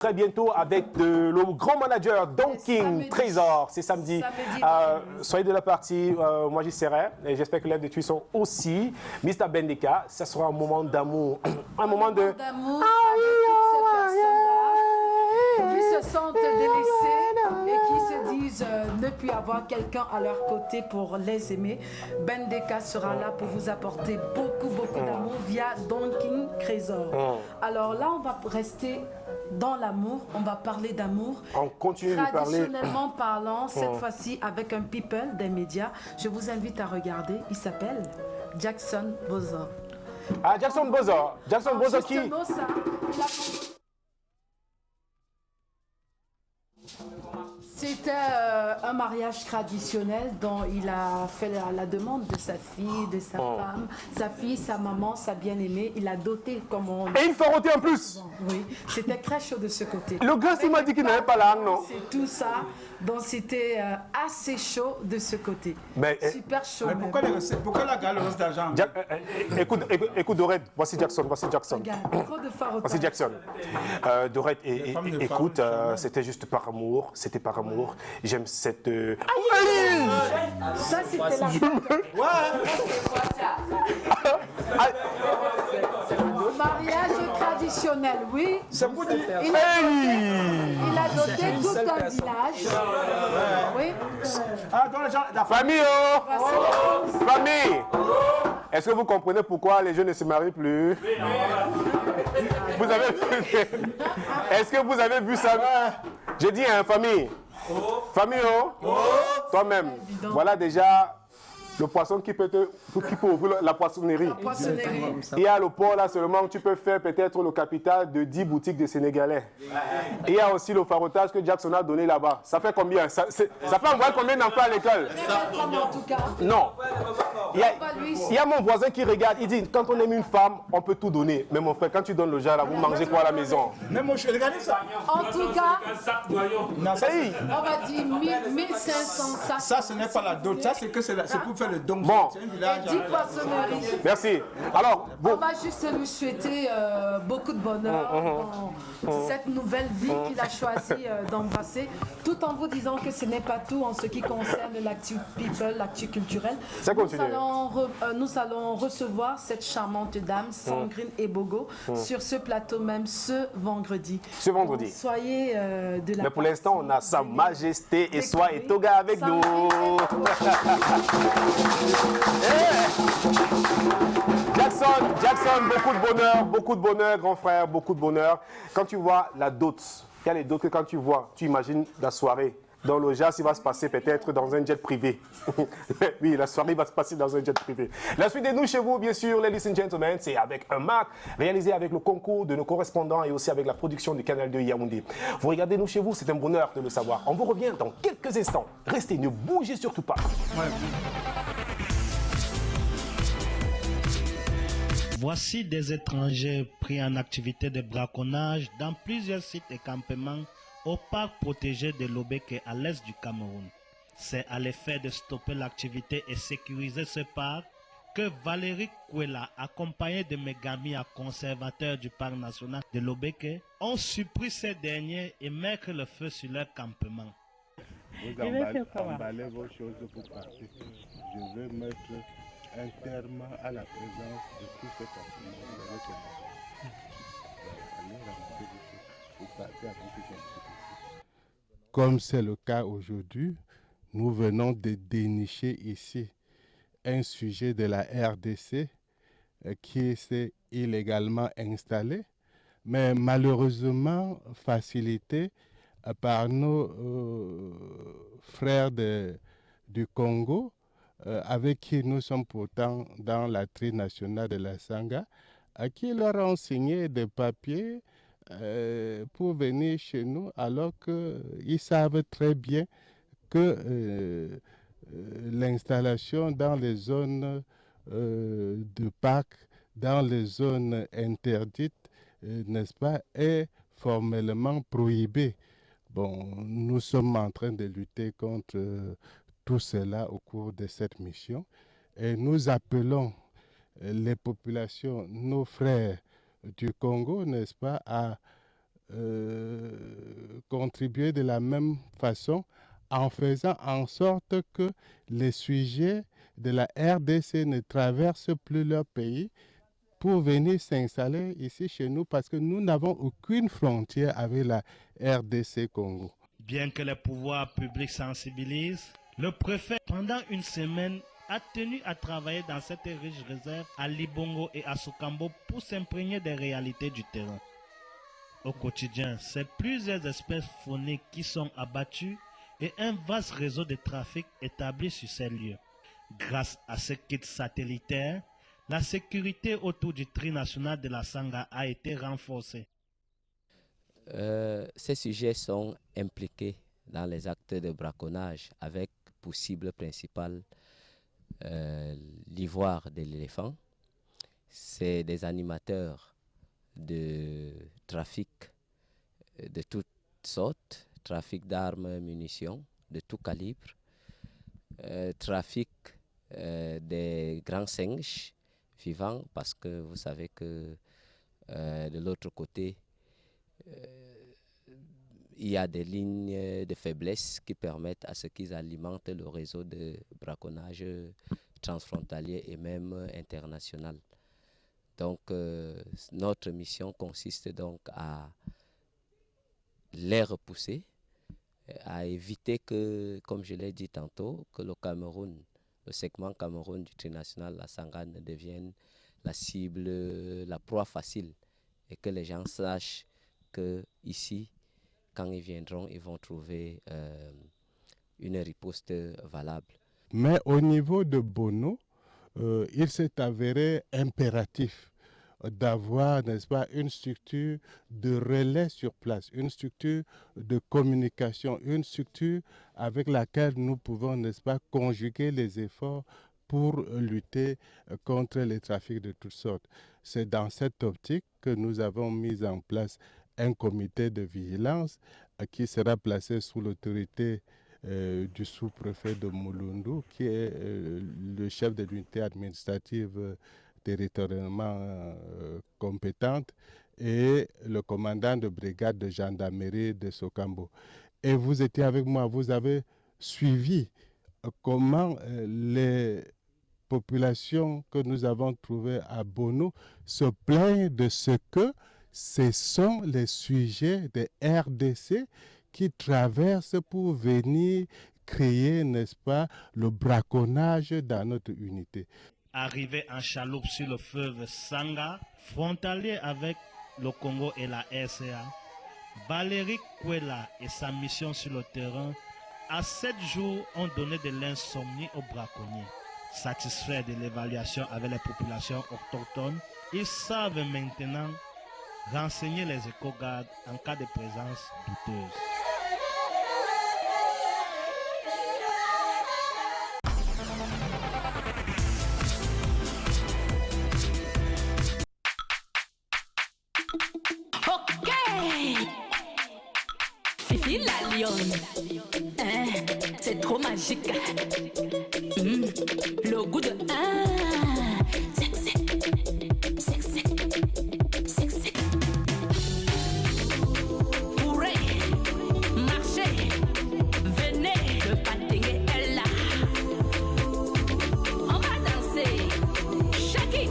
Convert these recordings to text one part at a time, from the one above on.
Très bientôt avec le grand manager Don King Trésor, c'est samedi. Soyez de la partie, moi j'y serai et j'espère que les de Tuisson aussi. Mr Bendeka, ça sera un moment d'amour, un moment de... d'amour avec toutes ces personnes-là qui se sentent délaissées et qui se disent ne plus avoir quelqu'un à leur côté pour les aimer. Bendeka sera là pour vous apporter beaucoup d'amour via Don King Trésor. Alors là, on va rester dans l'amour, on va parler d'amour. On continue de parler. Traditionnellement parlant, cette fois-ci avec un people des médias. Je vous invite à regarder. Il s'appelle Jackson Bozor. Ah, Jackson Bozor. Jackson Bozor qui... C'était un mariage traditionnel dont il a fait la demande de sa fille, de sa femme, sa fille, sa maman, sa bien-aimée. Il a doté comme on... Et une faroté en plus. Oui, c'était très chaud de ce côté. Le gars, il m'a dit qu'il n'avait pas langue, non? C'est tout ça. Donc c'était assez chaud de ce côté. Mais, super chaud. Mais pourquoi la gare le reste d'argent? Écoute Dorette, voici Jackson, Regarde, trop de farotage. Voici Jackson. Dorette, écoute, c'était juste par amour, c'était par amour. J'aime cette... Ça c'était la... Mariage traditionnel, oui. C'est pour dire... Il a doté tout un village. Oui. Ah, dans les gens... Famille, Famille. Est-ce que vous comprenez pourquoi les jeunes ne se marient plus? Vous avez... Est-ce que vous avez vu ça? J'ai dit, hein, famille. Famille, toi-même. Voilà déjà le poisson qui peut ouvrir la poissonnerie. Il y a le port là seulement, tu peux faire peut-être le capital de 10 boutiques de Sénégalais. Il y a aussi le farotage que Jackson a donné là-bas. Ça fait combien? Ça peut envoyer combien d'enfants à l'école? Non. Il y a mon voisin qui regarde, il dit, quand on aime une femme, on peut tout donner. Mais mon frère, quand tu donnes le genre, là, vous mangez quoi à la maison? Mais moi, je vais regarder ça. En tout cas, Non, ça, on va dire 1500 sacs. ça, ce n'est pas la dot. Ça, c'est pour faire le don. Bon. C'est un village. 10 poissonneries. Merci. Alors, On va juste lui souhaiter beaucoup de bonheur dans cette nouvelle vie qu'il a choisi d'embrasser, tout en vous disant que ce n'est pas tout en ce qui concerne l'actu people, l'actu culturel. Ça continue. Nous allons recevoir cette charmante dame, Sandrine Ebogo, sur ce plateau même ce vendredi. Ce vendredi. Donc, soyez de la... Mais pour l'instant, on a Sa Majesté et Soi et Toga avec nous. Jackson, beaucoup de bonheur, grand frère, beaucoup de bonheur. Quand tu vois la dot, il y a les dots que quand tu vois, tu imagines la soirée. Dans le jazz, il va se passer peut-être dans un jet privé. Oui, la soirée va se passer dans un jet privé. La suite de nous chez vous, bien sûr, ladies and gentlemen, c'est avec un MAC réalisé avec le concours de nos correspondants et aussi avec la production du Canal 2 Yaoundé. Vous regardez nous chez vous, c'est un bonheur de le savoir. On vous revient dans quelques instants. Restez, ne bougez surtout pas. Voici des étrangers pris en activité de braconnage dans plusieurs sites et campements au parc protégé de Lobeke à l'est du Cameroun. C'est à l'effet de stopper l'activité et sécuriser ce parc que Valérie Kouela, accompagnée de Megami, conservateur du parc national de Lobeke, ont surpris ces derniers et mettre le feu sur leur campement. Vous emballez vos choses pour partir. Je vais mettre un terme à la présence de tous ces campements. Comme c'est le cas aujourd'hui, nous venons de dénicher ici un sujet de la RDC qui s'est illégalement installé, mais malheureusement facilité par nos frères du Congo, avec qui nous sommes pourtant dans la trinationale de la Sangha, à qui leur ont signé des papiers pour venir chez nous, alors qu'ils savent très bien que l'installation dans les zones de parc, dans les zones interdites, n'est-ce pas, est formellement prohibée. Bon, nous sommes en train de lutter contre tout cela au cours de cette mission et nous appelons les populations, nos frères du Congo, n'est-ce pas, à contribuer de la même façon en faisant en sorte que les sujets de la RDC ne traversent plus leur pays pour venir s'installer ici chez nous parce que nous n'avons aucune frontière avec la RDC Congo. Bien que les pouvoirs publics sensibilisent, le préfet, pendant une semaine, a tenu à travailler dans cette riche réserve à Libongo et à Sokambo pour s'imprégner des réalités du terrain. Au quotidien, c'est plusieurs espèces fauniques qui sont abattues et un vaste réseau de trafic établi sur ces lieux. Grâce à ce kit satellitaire, la sécurité autour du trinational de la Sangha a été renforcée. Ces sujets sont impliqués dans les actes de braconnage avec pour cible principale l'ivoire de l'éléphant. C'est des animateurs de trafic de toutes sortes, trafic d'armes, munitions de tout calibre, trafic des grands singes vivants, parce que vous savez que de l'autre côté, il y a des lignes de faiblesse qui permettent à ce qu'ils alimentent le réseau de braconnage transfrontalier et même international. Donc notre mission consiste donc à les repousser, à éviter que, comme je l'ai dit tantôt, que le Cameroun, le segment Cameroun du trinational, la Sangha, ne devienne la cible, la proie facile, et que les gens sachent que ici, quand ils viendront, ils vont trouver une riposte valable. Mais au niveau de Bono, il s'est avéré impératif d'avoir, n'est-ce pas, une structure de relais sur place, une structure de communication, une structure avec laquelle nous pouvons, n'est-ce pas, conjuguer les efforts pour lutter contre les trafics de toutes sortes. C'est dans cette optique que nous avons mis en place un comité de vigilance qui sera placé sous l'autorité du sous-préfet de Mulundu, qui est le chef de l'unité administrative territorialement compétente, et le commandant de brigade de gendarmerie de Sokambo. Et vous étiez avec moi, vous avez suivi comment les populations que nous avons trouvées à Bono se plaignent de ce que ce sont les sujets de RDC qui traversent pour venir créer, n'est-ce pas, le braconnage dans notre unité. Arrivé en chaloupe sur le fleuve Sangha, frontalier avec le Congo et la RCA, Valérie Kwela et sa mission sur le terrain, à 7 jours, ont donné de l'insomnie aux braconniers. Satisfaits de l'évaluation avec les populations autochtones, ils savent maintenant renseigner les éco-gardes en cas de présence douteuse. Fifi la lionne, c'est trop magique. Le goût de sexy, sexy, sexy. Pourrez marcher, venez, le patin est là. On va danser, shake it.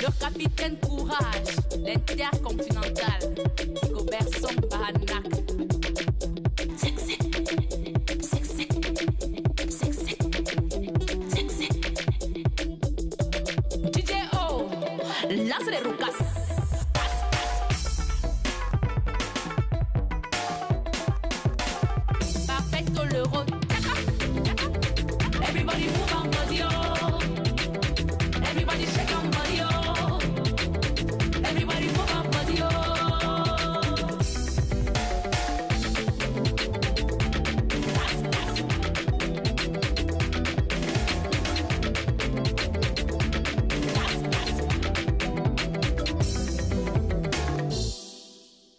Le capitaine Courage, l'intercontinental, Goberson Bahanak. Sexy, sexy, sexy, sexy. DJ O, lance les roucas. Perfecto l'euro. Everybody move on body, oh. Everybody shake on body, oh. Everybody move on body, oh.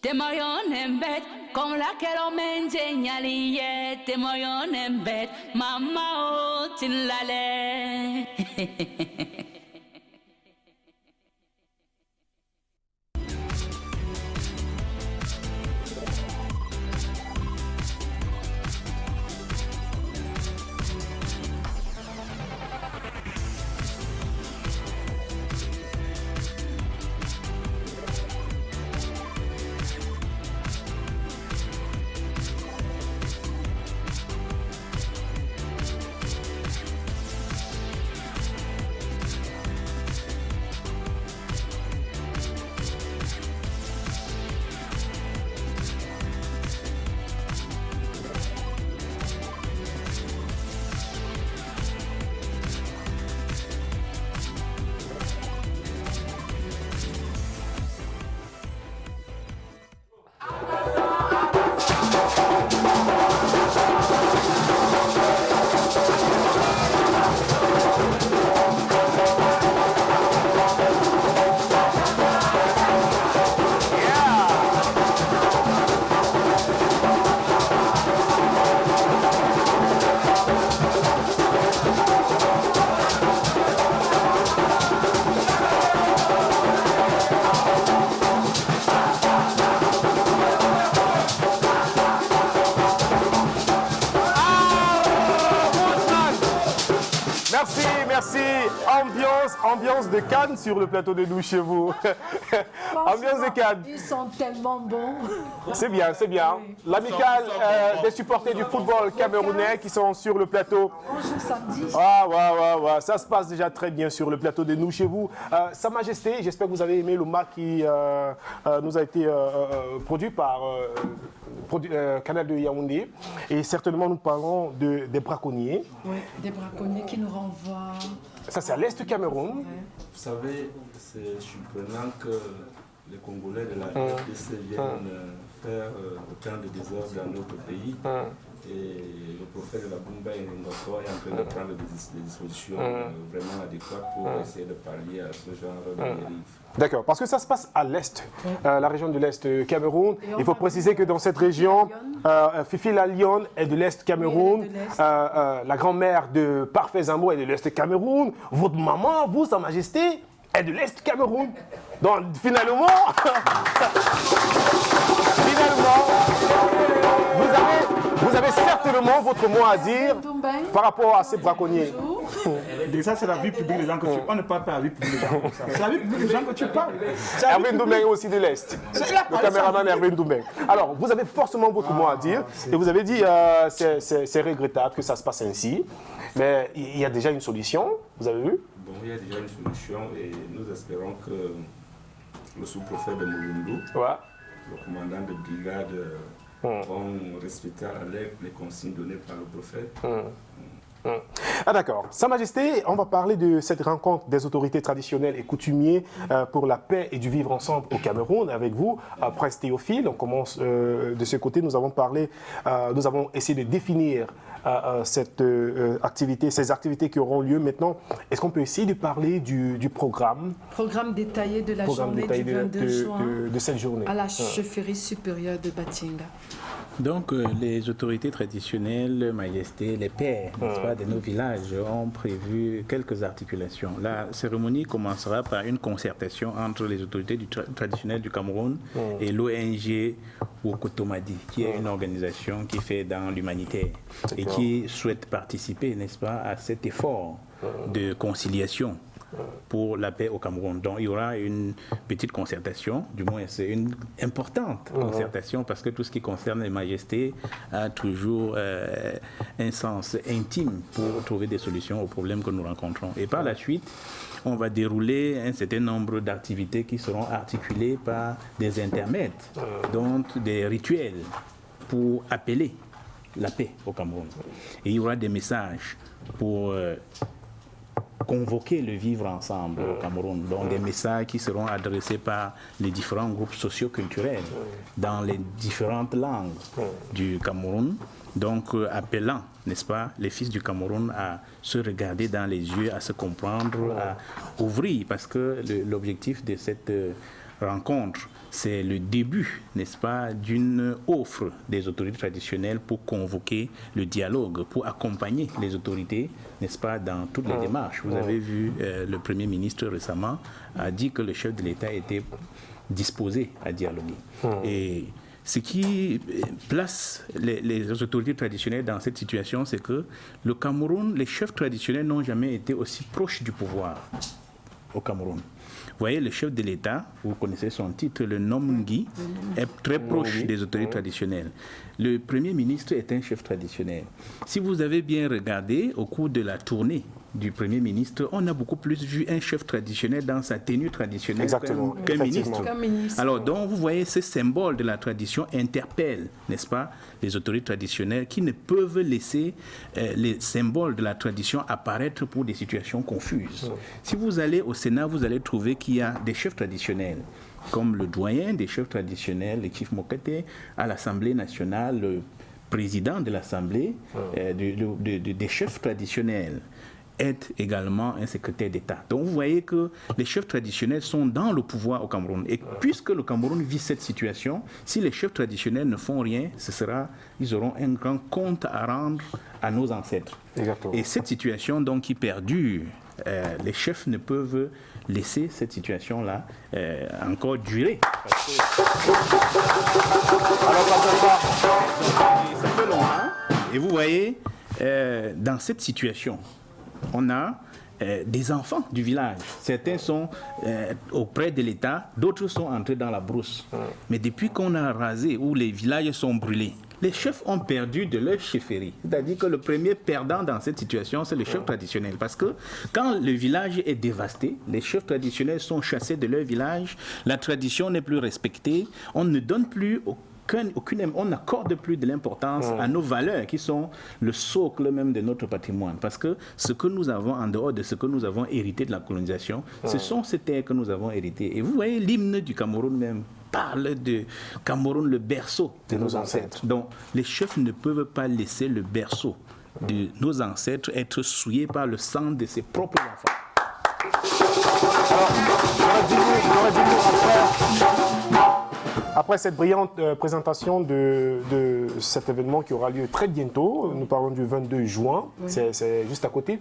Te moyon en bed, con la que lo menjenialie. Te moyon en bed, mama o tinlale. Merci. Ambiance de Cannes sur le plateau de nous chez vous. Ambiance de Cannes. Ils sont tellement bons. C'est bien, c'est bien. L'amicale des supporters du football camerounais qui sont sur le plateau. Bonjour samedi. Ouais. Ça se passe déjà très bien sur le plateau de nous chez vous. Sa Majesté, j'espère que vous avez aimé le match qui nous a été produit par Canal de Yaoundé. Et certainement, nous parlons des braconniers. Oui, des braconniers qui nous renvoient. Ça, c'est à l'est du Cameroun. Vous savez, c'est surprenant que les Congolais de la RDC viennent faire autant de désordre dans notre pays. Et le prophète de la Bumba est en train de prendre des dispositions vraiment adéquates pour essayer de pallier à ce genre de dérive. D'accord, parce que ça se passe à l'est, la région de l'est Cameroun. Il faut préciser que dans cette région, Fifi la Lyon est de l'est Cameroun, la grand-mère de Parfait Zambo est de l'est Cameroun, votre maman, vous, Sa Majesté, est de l'est Cameroun. Donc finalement, vous avez certainement votre mot à dire par rapport à ces braconniers. Déjà, c'est la vie publique des gens que tu parles. On ne parle pas à la vie publique des gens comme ça. C'est la vie publique des gens que tu parles. Hervé Ndoumeng est aussi de l'Est. Le caméraman Hervé Ndoumeng. Alors, vous avez forcément votre mot à dire. Et vous avez dit c'est regrettable que ça se passe ainsi. Mais il y a déjà une solution. Vous avez vu? Bon, il y a déjà une solution et nous espérons que le sous-préfet de Mulundu, le commandant de brigade, vont respecter à la lettre les consignes données par le prophète. Ah d'accord. Sa Majesté, on va parler de cette rencontre des autorités traditionnelles et coutumiers pour la paix et du vivre ensemble au Cameroun avec vous, Prince Théophile. On commence de ce côté, nous avons parlé, nous avons essayé de définir cette activité, ces activités qui auront lieu maintenant. Est-ce qu'on peut essayer de parler du programme? Programme détaillé de la journée du 22 juin de cette journée. À la chefferie supérieure de Batinga. Donc, les autorités traditionnelles, Majesté, les pères, n'est-ce pas, de nos villages ont prévu quelques articulations. La cérémonie commencera par une concertation entre les autorités traditionnelles du Cameroun et l'ONG Wokotomadi, qui est une organisation qui fait dans l'humanitaire et qui souhaite participer, n'est-ce pas, à cet effort de conciliation pour la paix au Cameroun. Donc il y aura une petite concertation, du moins c'est une importante concertation parce que tout ce qui concerne les majestés a toujours un sens intime pour trouver des solutions aux problèmes que nous rencontrons. Et par la suite, on va dérouler un certain nombre d'activités qui seront articulées par des intermèdes, donc des rituels pour appeler la paix au Cameroun. Et il y aura des messages pour convoquer le vivre ensemble au Cameroun, donc des messages qui seront adressés par les différents groupes socio-culturels dans les différentes langues du Cameroun, donc appelant, n'est-ce pas, les fils du Cameroun à se regarder dans les yeux, à se comprendre, à ouvrir, parce que l'objectif de cette rencontre, c'est le début, n'est-ce pas, d'une offre des autorités traditionnelles pour convoquer le dialogue, pour accompagner les autorités, n'est-ce pas, dans toutes les démarches. Vous avez vu, le Premier ministre récemment a dit que le chef de l'État était disposé à dialoguer. Et ce qui place les autorités traditionnelles dans cette situation, c'est que le Cameroun, les chefs traditionnels n'ont jamais été aussi proches du pouvoir au Cameroun. Vous voyez, le chef de l'État, vous connaissez son titre, le Nomngi, est très proche des autorités traditionnelles. Le Premier ministre est un chef traditionnel. Si vous avez bien regardé, au cours de la tournée du Premier ministre, on a beaucoup plus vu un chef traditionnel dans sa tenue traditionnelle qu'un ministre. Alors, donc, vous voyez, ces symboles de la tradition interpellent, n'est-ce pas, les autorités traditionnelles qui ne peuvent laisser les symboles de la tradition apparaître pour des situations confuses. Si vous allez au Sénat, vous allez trouver qu'il y a des chefs traditionnels, comme le doyen des chefs traditionnels, le Chief Mokete, à l'Assemblée nationale, le président de l'Assemblée, des chefs traditionnels est également un secrétaire d'État. Donc vous voyez que les chefs traditionnels sont dans le pouvoir au Cameroun. Et puisque le Cameroun vit cette situation, si les chefs traditionnels ne font rien, ils auront un grand compte à rendre à nos ancêtres. Exactement. Et cette situation donc qui perdure, les chefs ne peuvent laisser cette situation-là encore durer. Ça fait longtemps. Et vous voyez, dans cette situation, on a des enfants du village. Certains sont auprès de l'État, d'autres sont entrés dans la brousse. Mais depuis qu'on a rasé, où les villages sont brûlés, les chefs ont perdu de leur chefferie. C'est-à-dire que le premier perdant dans cette situation, c'est le chef traditionnel. Parce que quand le village est dévasté, les chefs traditionnels sont chassés de leur village, la tradition n'est plus respectée, on ne donne plus on n'accorde plus de l'importance à nos valeurs qui sont le socle même de notre patrimoine. Parce que ce que nous avons en dehors de ce que nous avons hérité de la colonisation, ce sont ces terres que nous avons héritées. Et vous voyez, l'hymne du Cameroun même parle de Cameroun, le berceau de nos ancêtres. Donc les chefs ne peuvent pas laisser le berceau de nos ancêtres être souillé par le sang de ses propres enfants. Après cette brillante présentation de cet événement qui aura lieu très bientôt, nous parlons du 22 juin, c'est juste à côté.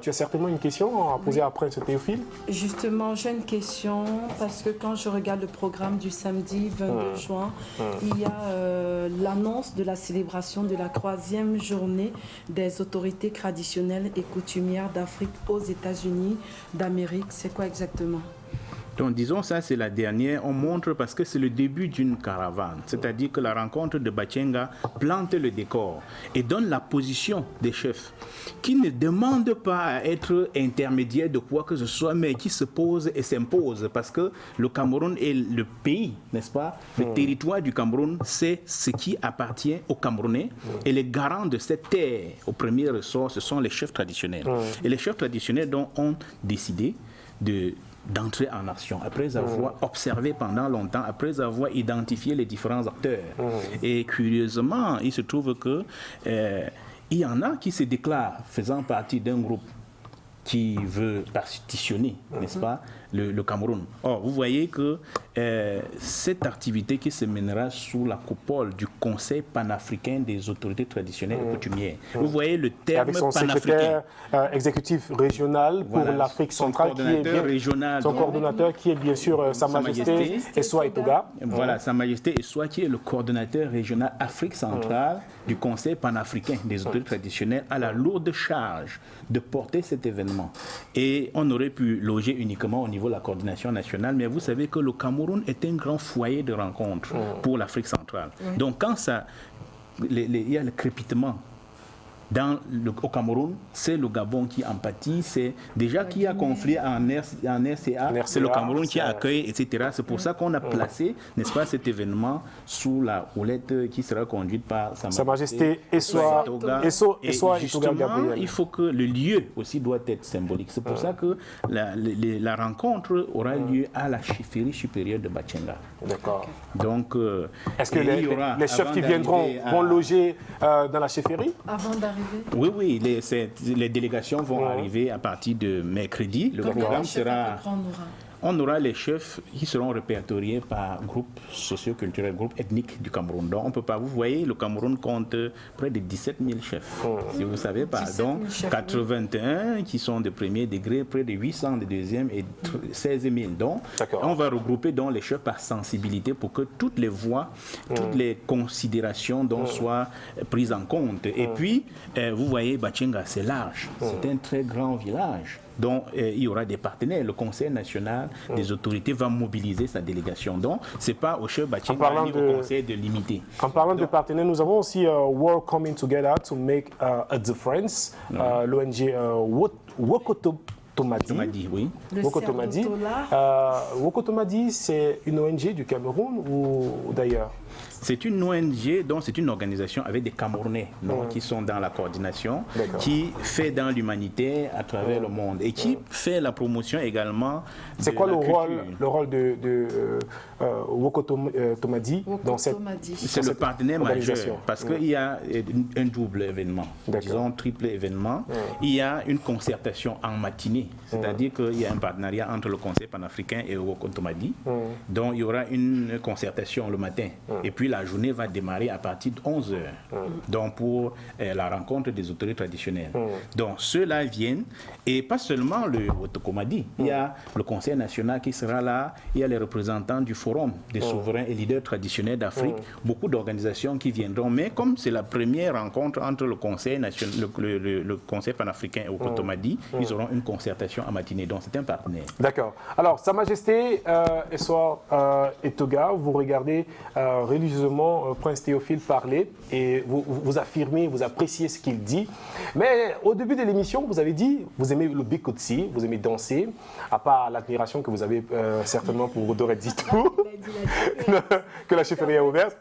Tu as certainement une question à poser après ce Théophile? Justement, j'ai une question parce que quand je regarde le programme du samedi 22 juin, il y a l'annonce de la célébration de la 3e journée des autorités traditionnelles et coutumières d'Afrique aux États-Unis d'Amérique. C'est quoi exactement? Donc disons ça, c'est la dernière, on montre parce que c'est le début d'une caravane. C'est-à-dire que la rencontre de Bachenga plante le décor et donne la position des chefs qui ne demandent pas à être intermédiaires de quoi que ce soit, mais qui se posent et s'imposent parce que le Cameroun est le pays, n'est-ce pas? Le territoire du Cameroun, c'est ce qui appartient aux Camerounais et les garants de cette terre, au premier ressort, ce sont les chefs traditionnels. Et les chefs traditionnels donc, ont décidé d'entrer en action, après avoir observé pendant longtemps, après avoir identifié les différents acteurs. Et curieusement, il se trouve que il y en a qui se déclarent faisant partie d'un groupe qui veut partitionner, n'est-ce pas, le Cameroun. Or, vous voyez que cette activité qui se mènera sous la coupole du Conseil panafricain des autorités traditionnelles et coutumières. Vous voyez le terme avec son secrétaire exécutif régional pour l'Afrique centrale, son coordonnateur qui est bien sûr Sa Majesté Essoa Etoga. Voilà, Sa Majesté Essoa qui est le coordonnateur régional Afrique centrale du Conseil panafricain des autorités traditionnelles a la lourde charge de porter cet événement. Et on aurait pu loger uniquement au niveau de la coordination nationale, mais vous savez que le Cameroun est un grand foyer de rencontres pour l'Afrique centrale. Donc quand il y a le crépitement au Cameroun, c'est le Gabon qui en pâtit, c'est déjà qui a conflit en RCA, c'est le Cameroun qui accueille, etc. C'est pour ça qu'on a placé, n'est-ce pas, cet événement sous la houlette qui sera conduite par Sa Majesté Essoa justement, Gabriel. il faut que le lieu aussi doit être symbolique. C'est pour ça que la rencontre aura lieu à la chefferie supérieure de Bachenga. D'accord. Donc, est-ce que les chefs qui viendront vont loger dans la chefferie? Avant d'arriver. Oui, les délégations vont arriver à partir de mercredi. Le programme sera... On aura les chefs qui seront répertoriés par groupe socio-culturel, groupe ethnique du Cameroun. Donc, on peut pas, vous voyez, le Cameroun compte près de 17 000 chefs, si vous ne savez pas. Donc, 81 qui sont de premier degré, près de 800 de deuxième et 16 000. Donc, on va regrouper donc les chefs par sensibilité pour que toutes les voix, toutes les considérations soient prises en compte. Et puis, vous voyez, Bachenga, c'est large. C'est un très grand village. Donc, il y aura des partenaires. Le Conseil national des autorités va mobiliser sa délégation. Donc, ce n'est pas au chef Bachenga ni au Conseil de limiter. En parlant de partenaires, nous avons aussi World Coming Together to Make a Difference, l'ONG Wokotomadi. Oui. Wokotomadi, c'est une ONG du Cameroun ou d'ailleurs? C'est une ONG, donc c'est une organisation avec des Camerounais qui sont dans la coordination, qui fait dans l'humanité à travers le monde et qui fait la promotion également. C'est quoi le rôle de Wokotomadi dans cette C'est le partenaire majeur parce qu'il y a un double événement, disons triple événement. Il y a une concertation en matinée, c'est-à-dire qu'il y a un partenariat entre le Conseil panafricain et Wokotomadi. Donc il y aura une concertation le matin et puis la journée va démarrer à partir de 11h, donc pour la rencontre des autorités traditionnelles. Donc ceux-là viennent, et pas seulement le Wokotomadi, il y a le Conseil national qui sera là, il y a les représentants du Forum des souverains et leaders traditionnels d'Afrique, beaucoup d'organisations qui viendront, mais comme c'est la première rencontre entre le Conseil national, le Conseil panafricain et Wokotomadi, ils auront une concertation en matinée, donc c'est un partenaire. D'accord. Alors, Sa Majesté Essoa Etoga, vous regardez religieusement Prince Théophile parler et vous affirmez, vous appréciez ce qu'il dit. Mais au début de l'émission, vous avez dit, vous aimez le Bikotsi, vous aimez danser, à part l'admiration que vous avez certainement pour Doré Ditou, que la chefferie est ouverte.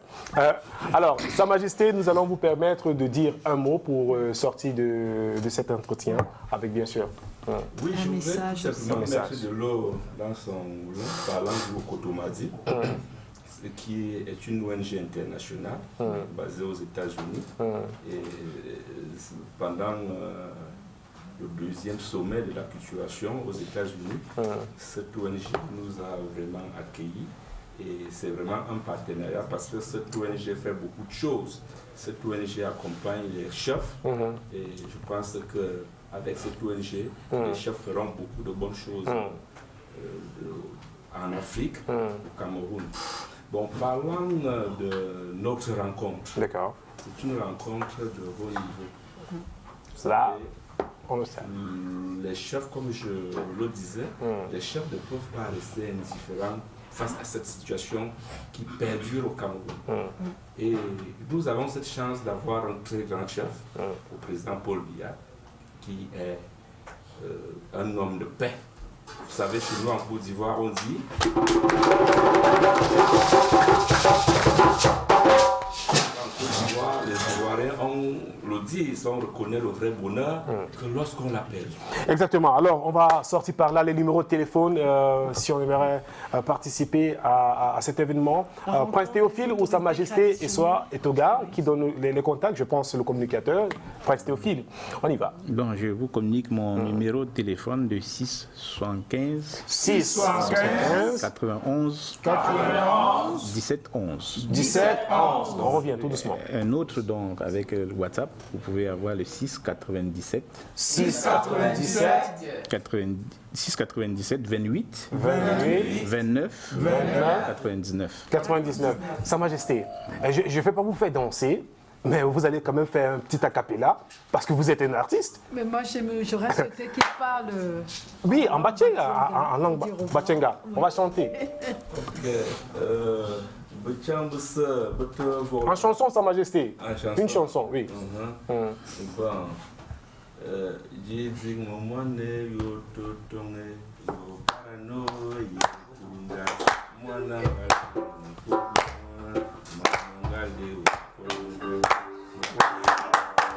Alors, Sa Majesté, nous allons vous permettre de dire un mot pour sortir de cet entretien, avec bien sûr... Oui, je voudrais tout simplement mettre de l'eau dans son moulin, parlant du Wokotomadi, qui est une ONG internationale basée aux États-Unis. Et pendant le deuxième sommet de la culturation aux États-Unis, cette ONG nous a vraiment accueillis. Et c'est vraiment un partenariat parce que cette ONG fait beaucoup de choses. Cette ONG accompagne les chefs et je pense qu'avec cette ONG, les chefs feront beaucoup de bonnes choses en Afrique, au Cameroun. Bon, parlons de notre rencontre. D'accord. C'est une rencontre de haut niveau. Cela, on le sait. Les chefs, comme je le disais, les chefs ne peuvent pas rester indifférents face à cette situation qui perdure au Cameroun. Et nous avons cette chance d'avoir un très grand chef, le président Paul Biya, qui est un homme de paix. Vous savez, chez nous en Côte d'Ivoire, on dit... Les Ivoiriens, on le dit, on reconnaît le vrai bonheur que lorsqu'on l'a perdu. Exactement. Alors, on va sortir par là les numéros de téléphone si on aimerait participer à cet événement. Prince Théophile ou Sa Majesté Essoa Etoga qui donne les contacts, je pense, le communicateur. Prince Théophile, on y va. Bon, je vous communique mon numéro de téléphone de 675 91 17 11. 17 11. On revient tout doucement. Un autre, donc, avec le WhatsApp, vous pouvez avoir le 697 28 29 99. 99. Sa Majesté, je ne vais pas vous faire danser, mais vous allez quand même faire un petit acapella parce que vous êtes un artiste. Mais moi, j'aurais souhaité qu'il parle. Oui, en Batchenga, en langue Batchenga. On va chanter. En chanson, Sa Majesté. Une chanson, oui.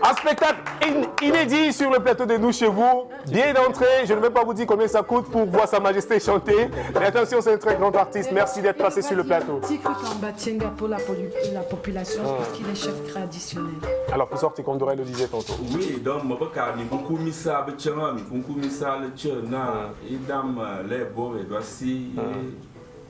Un spectacle inédit sur le plateau de Nous Chez Vous. Bien d'entrée, je ne vais pas vous dire combien ça coûte pour voir Sa Majesté chanter. Mais attention, c'est un très grand artiste. Merci d'être passé sur le plateau. Un petit truc en Batchenga pour la population, parce qu'il est chef traditionnel. Alors, pour sortir, comme Doré le disait tantôt. Oui, donc, je vais beaucoup mis ça, les beaux,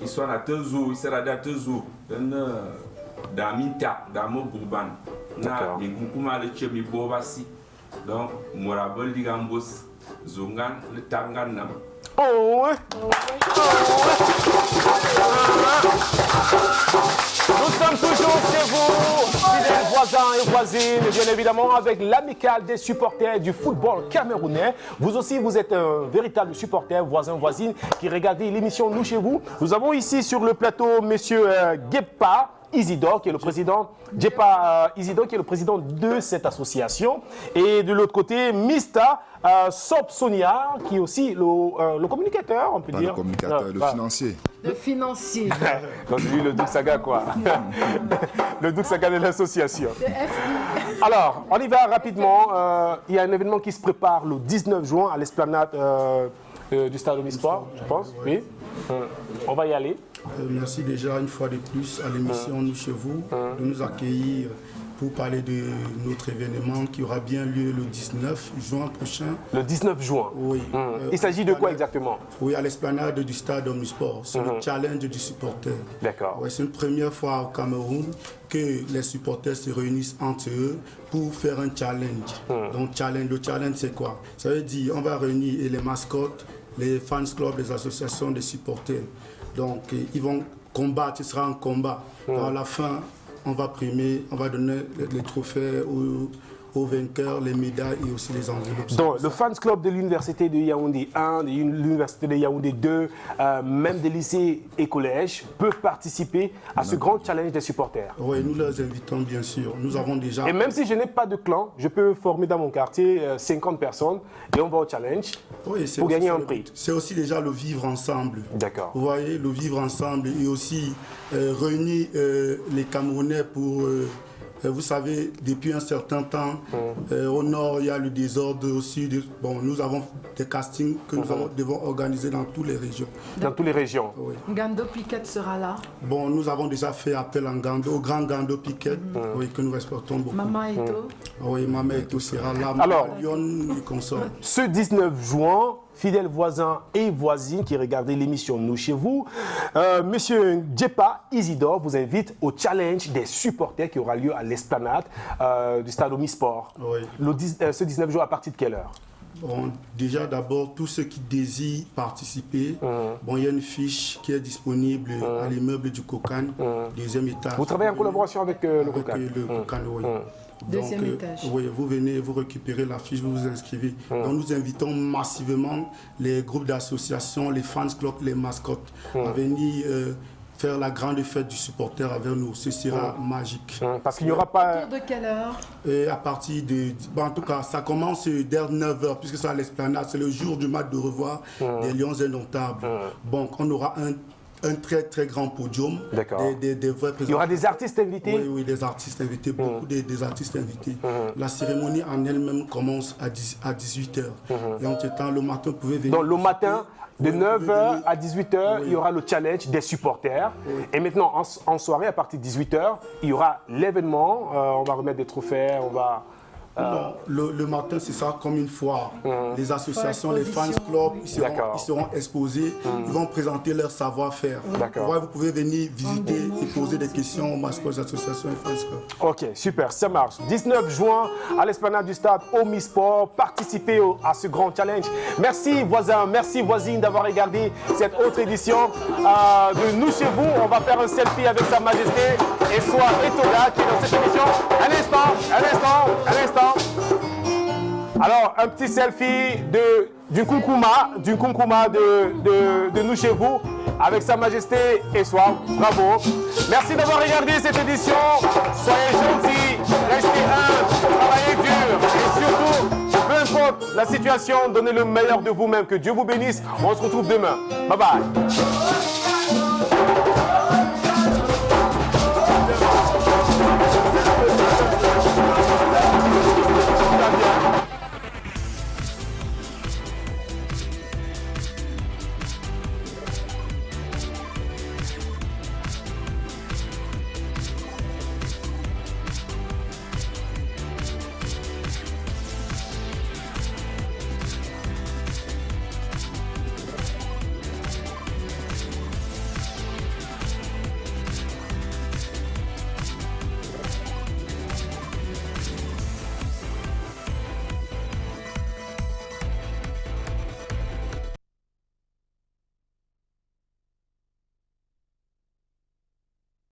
ils sont à Tezou, ils seront à Tezou, dans Minta, dans mon Bourban. Na mikunkuma le chemi bovasi donc morabol digambos zongan le tanganam. Oh ouais. Nous sommes toujours chez vous, fidèles voisins et voisines, bien évidemment avec l'amicale des supporters du football camerounais. Vous aussi, vous êtes un véritable supporter, voisin, voisine, qui regardez l'émission Nous Chez Vous. Nous avons ici sur le plateau monsieur Jepa Isidore, qui est le président, Jepa Isidore, qui est le président de cette association. Et de l'autre côté, Mista Sop Sonia, qui est aussi le communicateur, on peut dire. Le communicateur, le financier. Le financier. Donc lui, le Douk Saga, quoi. Le Douk Saga de l'association. Alors, on y va rapidement. Il y a un événement qui se prépare le 19 juin à l'esplanade du Stade Omnisport, je pense. Oui. On va y aller. Merci déjà une fois de plus à l'émission Nous Chez Vous de nous accueillir pour parler de notre événement qui aura bien lieu le 19 juin prochain. Le 19 juin. Oui. Il s'agit de quoi exactement? Oui, à l'esplanade du Stade Omnisport. C'est le challenge du supporter. D'accord. Ouais, c'est une première fois au Cameroun que les supporters se réunissent entre eux pour faire un challenge. Donc le challenge c'est quoi? Ça veut dire on va réunir les mascottes, les fans clubs, les associations de supporters. Donc ils vont combattre, ce sera un combat. À la fin, on va primer, on va donner les trophées aux vainqueurs, les médailles et aussi les enveloppes. Donc le fans club de l'université de Yaoundé 1, de l'université de Yaoundé 2, même des lycées et collèges peuvent participer à ce grand challenge des supporters. Oui, nous les invitons bien sûr. Nous avons déjà... Et même si je n'ai pas de clan, je peux former dans mon quartier 50 personnes et on va au challenge pour gagner un prix. C'est aussi déjà le vivre ensemble. D'accord. Vous voyez, le vivre ensemble et aussi réunir les Camerounais pour... vous savez, depuis un certain temps, au nord, il y a le désordre. Au sud, bon, nous avons des castings que nous devons organiser dans toutes les régions. Dans toutes les régions. Oui. Gando Piquet sera là. Bon, nous avons déjà fait appel en Gando, au grand Gando Piquet, oui, que nous respectons beaucoup. Maman Eto. Oui, Maman Eto sera là. Alors, Lyon et consorts. Ce 19 juin, fidèles voisins et voisines qui regardez l'émission Nous Chez Vous, monsieur Jepa Isidore vous invite au challenge des supporters qui aura lieu à l'esplanade du Stade Omnisport. Oui. Ce 19 juin, à partir de quelle heure? Bon, déjà d'abord, tous ceux qui désirent participer, bon, il y a une fiche qui est disponible à l'immeuble du Kokan, deuxième étage. Vous travaillez en collaboration avec le Kokan? Le Kokan, oui. Deuxième étage. Oui, vous venez, vous récupérez la fiche, vous vous inscrivez. Donc nous invitons massivement les groupes d'associations, les fans clubs, les mascottes à venir faire la grande fête du supporter avec nous. Ce sera magique. Parce qu'il n'y aura pas... À partir de quelle heure? Et à partir de... Bon, en tout cas, ça commence dès 9h, puisque c'est à l'esplanade. C'est le jour du match de revoir des Lions indomptables. Bon, on aura un très très grand podium. D'accord. Des vrais présentants. Il y aura des artistes invités? Oui, oui, des artistes invités, beaucoup des artistes invités. La cérémonie en elle-même commence à 18h. Et entre-temps, le matin, vous pouvez venir... Donc le matin, de 9h à 18h, il y aura le challenge des supporters. Et maintenant, en soirée, à partir de 18h, il y aura l'événement. On va remettre des trophées, on va Non, le matin, c'est ça comme une foire. Les associations, les fans clubs, ils seront exposés, ils vont présenter leur savoir-faire. Vous pouvez venir visiter et poser des questions aux mascottes des associations et fans clubs. Ok, super, ça marche. 19 juin, à l'esplanade du stade Omisport, participez à ce grand challenge. Merci voisins, merci voisines d'avoir regardé cette autre édition de Nous Chez Vous. On va faire un selfie avec Sa Majesté et Soa Etola qui est dans cette émission. Un instant. Alors, un petit selfie du Kunkuma de Nous Chez Vous avec Sa Majesté et Soa. Bravo. Merci d'avoir regardé cette édition. Soyez gentils, restez humbles, travaillez dur et surtout, peu importe la situation, donnez le meilleur de vous-même. Que Dieu vous bénisse. On se retrouve demain. Bye bye.